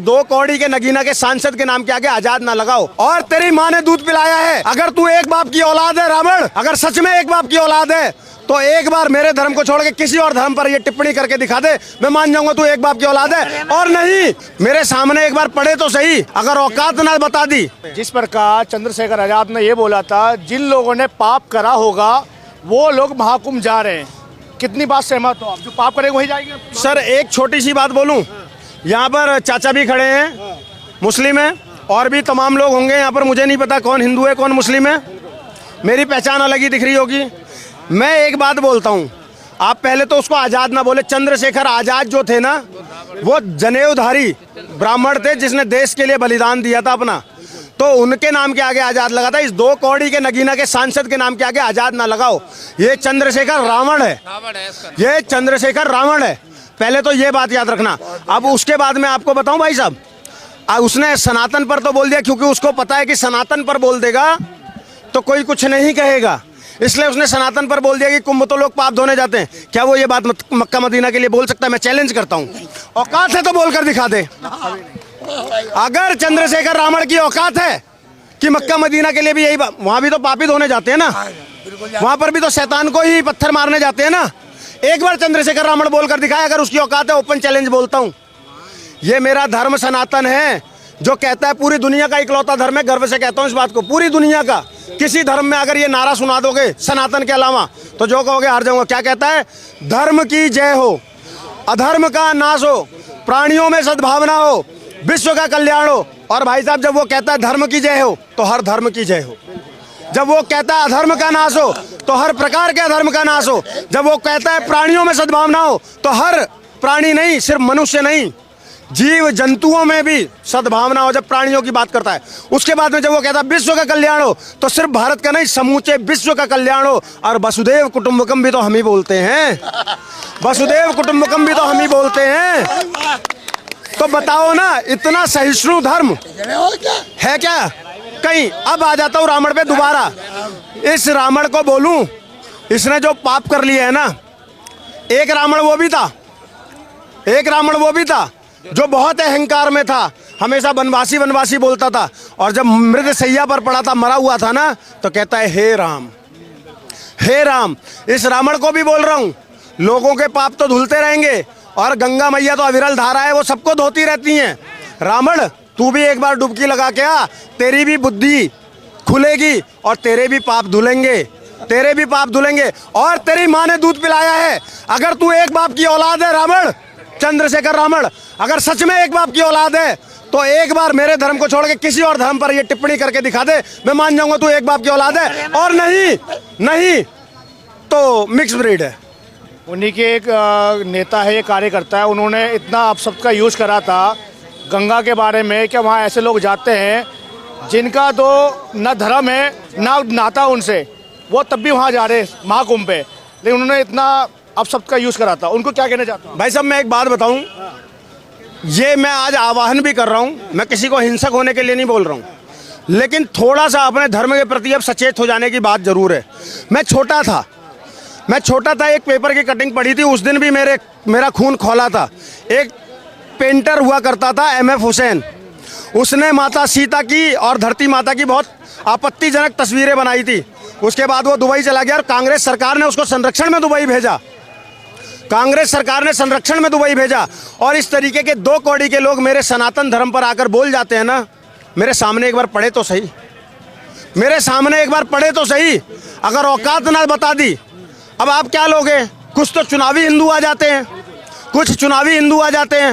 दो कौड़ी के नगीना के सांसद के नाम के आगे आजाद ना लगाओ। और तेरी माँ ने दूध पिलाया है, अगर तू एक बाप की औलाद है रावण, अगर सच में एक बाप की औलाद है तो एक बार मेरे धर्म को छोड़ के किसी और धर्म पर ये टिप्पणी करके दिखा दे, मैं मान जाऊंगा तू एक बाप की औलाद है। और नहीं, मेरे सामने एक बार पढ़े तो सही, अगर औकात ना बता दी। जिस प्रकार चंद्रशेखर आजाद ने ये बोला था, जिन लोगों ने पाप करा होगा वो लोग महाकुंभ जा रहे हैं, कितनी बात सहमत हो आप? जो पाप करेंगे वही जाएंगे। सर एक छोटी सी बात बोलूं, यहाँ पर चाचा भी खड़े हैं, मुस्लिम है, और भी तमाम लोग होंगे यहाँ पर, मुझे नहीं पता कौन हिंदू है कौन मुस्लिम है, मेरी पहचान अलग ही दिख रही होगी। मैं एक बात बोलता हूँ, आप पहले तो उसको आजाद ना बोले। चंद्रशेखर आजाद जो थे ना, वो जनेऊधारी ब्राह्मण थे जिसने देश के लिए बलिदान दिया था अपना, तो उनके नाम के आगे आजाद लगा था। इस दो कौड़ी के नगीना के सांसद के नाम के आगे आजाद ना लगाओ। ये चंद्रशेखर रावण है, ये चंद्रशेखर रावण है, पहले तो ये बात याद रखना। अब उसके बाद में आपको बताऊं भाई साहब, उसने सनातन पर तो बोल दिया, क्योंकि उसको पता है कि सनातन पर बोल देगा तो कोई कुछ नहीं कहेगा, इसलिए उसने सनातन पर बोल दिया कि कुंभ तो लोग पाप धोने जाते हैं। क्या वो ये बात मक्का मदीना के लिए बोल सकता है? मैं चैलेंज करता हूँ, औकात है तो बोलकर दिखा दे। अगर चंद्रशेखर रावण की औकात है कि मक्का मदीना के लिए भी यही बात, वहां भी तो पापी धोने जाते हैं ना, वहां पर भी तो शैतान को ही पत्थर मारने जाते हैं ना। एक बार चंद्रशेखर रावण बोलकर दिखाए, अगर उसकी औकात है। ओपन चैलेंज बोलता हूँ, ये मेरा धर्म सनातन है, जो कहता है पूरी दुनिया का इकलौता धर्म है। गर्व से कहता हूँ इस बात को, पूरी दुनिया का किसी धर्म में अगर ये नारा सुना दोगे सनातन के अलावा तो जो कहोगे हार जाऊंगा। क्या कहता है? धर्म की जय हो, अधर्म का नाश हो, प्राणियों में सद्भावना हो, विश्व का कल्याण हो। और भाई साहब, जब वो कहता है धर्म की जय हो तो हर धर्म की जय हो। जब वो कहता है अधर्म का नाश हो तो हर प्रकार के अधर्म का नाश हो। जब वो कहता है प्राणियों में सद्भावना हो तो हर प्राणी नहीं, सिर्फ मनुष्य नहीं, जीव जंतुओं में भी सद्भावना हो। जब प्राणियों की बात करता है, उसके बाद में जब वो कहता है विश्व का कल्याण हो तो सिर्फ भारत का नहीं, समूचे विश्व का कल्याण हो। और वसुदेव कुटुंबकम भी तो हम ही बोलते हैं, वसुदेव कुटुंबकम भी तो हम ही बोलते हैं। तो बताओ ना, इतना सहिष्णु धर्म है क्या कहीं? अब आ जाता हूँ रावण पे दोबारा। इस रावण को बोलूं, इसने जो पाप कर लिए है ना, एक रावण वो भी था, एक रावण वो भी था जो बहुत अहंकार में था, हमेशा वनवासी वनवासी बोलता था, और जब मृत सैया पर पड़ा था, मरा हुआ था ना, तो कहता है हे राम, हे राम। इस रावण को भी बोल रहा हूँ, लोगों के पाप तो धुलते रहेंगे, और गंगा मैया तो अविरल धारा है, वो सबको धोती रहती हैं। रावण, तू भी एक बार डुबकी लगा के आ, तेरी भी बुद्धि खुलेगी और तेरे भी पाप धुलेंगे, तेरे भी पाप धुलेंगे। और तेरी माँ ने दूध पिलाया है, अगर तू एक बाप की औलाद है रावण, चंद्रशेखर रावण, अगर सच में एक बाप की औलाद है तो एक बार मेरे धर्म को छोड़ के किसी और धर्म पर ये टिप्पणी करके दिखा दे, मैं मान जाऊंगा तू एक बाप की औलाद है। और नहीं तो मिक्स ब्रीड है। उन्हीं के एक नेता है, ये कार्यकर्ता है, उन्होंने इतना अपशब्द का यूज करा था गंगा के बारे में कि वहाँ ऐसे लोग जाते हैं जिनका तो न धर्म है ना नाता उनसे, वो तब भी वहाँ जा रहे महाकुंभ पे, लेकिन उन्होंने इतना अपशब्द का यूज करा था। उनको क्या कहना चाहता हूँ? भाई साहब, मैं एक बात बताऊं, ये मैं आज आह्वान भी कर रहा हूं, मैं किसी को हिंसक होने के लिए नहीं बोल रहा हूं, लेकिन थोड़ा सा अपने धर्म के प्रति अब सचेत हो जाने की बात जरूर है। मैं छोटा था, एक पेपर की कटिंग पढ़ी थी, उस दिन भी मेरा खून खौला था। एक पेंटर हुआ करता था MF हुसैन, उसने माता सीता की और धरती माता की बहुत आपत्तिजनक तस्वीरें बनाई थी। उसके बाद वो दुबई चला गया और कांग्रेस सरकार ने उसको संरक्षण में दुबई भेजा, कांग्रेस सरकार ने संरक्षण में दुबई भेजा। और इस तरीके के दो कौड़ी के लोग मेरे सनातन धर्म पर आकर बोल जाते हैं ना, मेरे सामने एक बार पढ़े तो सही, मेरे सामने एक बार पढ़े तो सही, अगर औकात ना बता दी। अब आप क्या लोगे? कुछ तो चुनावी हिंदू आ जाते हैं, कुछ चुनावी हिंदू आ जाते हैं।